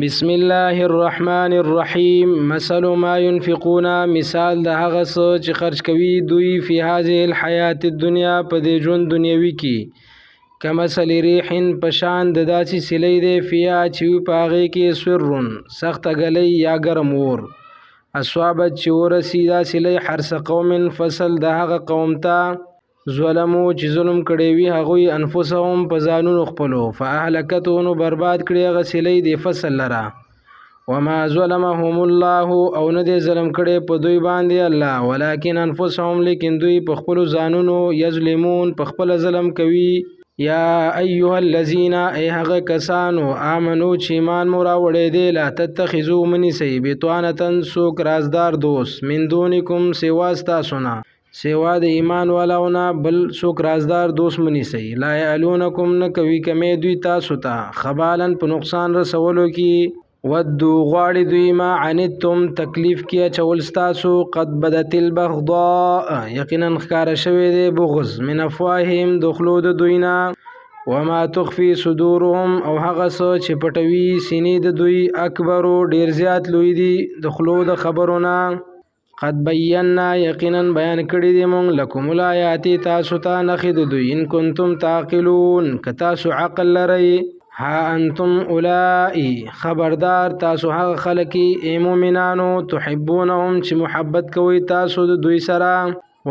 بسم الله الرحمن الرحیم. مثل ما ينفقون، مثال د هغه څه چې خرج کوي دوی فی هذه الحیات الدنیا په دې ژوند دنیوي کې، کمثل ریح پشان د داسې سلی دی فیا چې په هغې کې سرون سخته ګلی یا ګرم اور، اصابت چې ورسي دا سلی حرث قوم فصل د هغه قوم ته ظلمو چې ظلم کړی وي هغوی انفسهم په ځانونو خپلو، فاهلکته نو برباد کړي هغه سلی د فصل لره. وما ظلمهم الله، او نه دی ظلم کړی په دوی باندې الله، ولکن انفسهم، لیکن دوی په خپلو ځانونو یظلمون په خپل ظلم کوي. یا ایها الذین، ای هغه کسانو آمنو چې ایمان مو راوړی دی، لا تتخذوا منیسئ بطانة څوک رازدار دوست، من دونکم سوا ستاسو نه، سوا د ایمان والاونه بل څوک رازدار دوست منیسئ، لا یعلونکم نه کوي کمی دوی تاسو ته خبالن په نقصان رسولو کې، ودو غواړي دوی ما عنتم تکلیف کې اچول ستاسو، قد بدت البغضاء یقینا ښکاره شوی دی بغض، من افواههم د خولو د دوی نه، وما تخفي صدورهم او هغه څه چې پټوي سینې د دوی، اکبرو ډیر زیات لوی دي د خولو د خبرونه. قد بینا یقینا بیان کړی دی مونږ لکم الآیات تاسو ته نښې د دوی، ان کنتم تعقلون که تاسو عقل لرئ. ها انتم اولائی خبردار تاسو هغه خلک ای مومنانو، تحبونهم چې محبت کوي تاسو د دوی سره،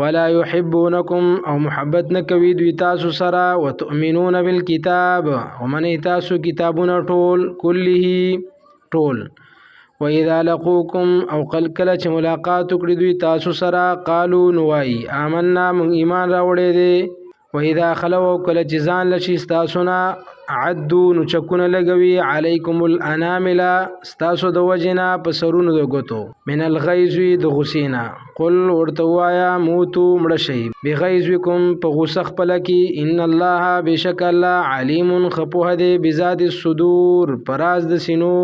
ولا يحبونکم او محبت نه کوي دوی تاسو سره، وتؤمنون بالکتاب او منئ تاسو کتابونه ټول، کله ټول، وَإِذَا لَقُوكُمْ او کله چې ملاقات وکړي دوی تاسو سره، قالو نوای آمنا من ایمان راوړی دی، وَإِذَا خلوا کله چې ځان لشي ستاسو نه، عدو نو چکونه لګوي، علیکم الانامل ستاسو د وجنه په سرونو د ګوتو، من الغیظ د غسینا، قل ورته وایا موتو مړه شئ، بغیظکم په غوسه خپله کې، ان الله بشک الله علیم خپوه دی بذات الصدور پراز د سینو.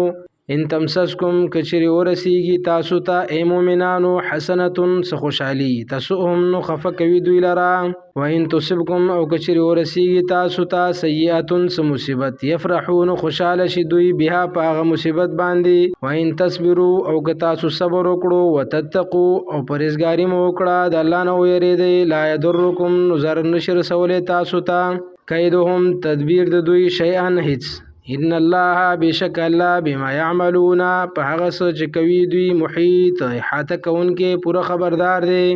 ان تمسسکم کچری ورسیږي تاسو ته ای مومنانو حسنتون څه خوشحالي، تسؤهم نو خفه کوي دوی لره، وان تصبکم او کچری ورسیږي تاسو ته سیئاتون څه مصیبت، یفرحون خوشحاله شي دوی بها په هغه مصیبت باندې، وان تصبروا او که تاسو صبر وکړو، وتتقوا او پرهیزګاري مو وکړه د الله نه ویریږئ، لا یضرکم نو ضرر نشي رسولی تاسو ته، کیدهم تدبیر د دوی شیئا هیڅ، ان الله بشک الله بما يعملون په هغه څه چې کوي دوی محیط احاطه کوونکې پوره خبردار دی.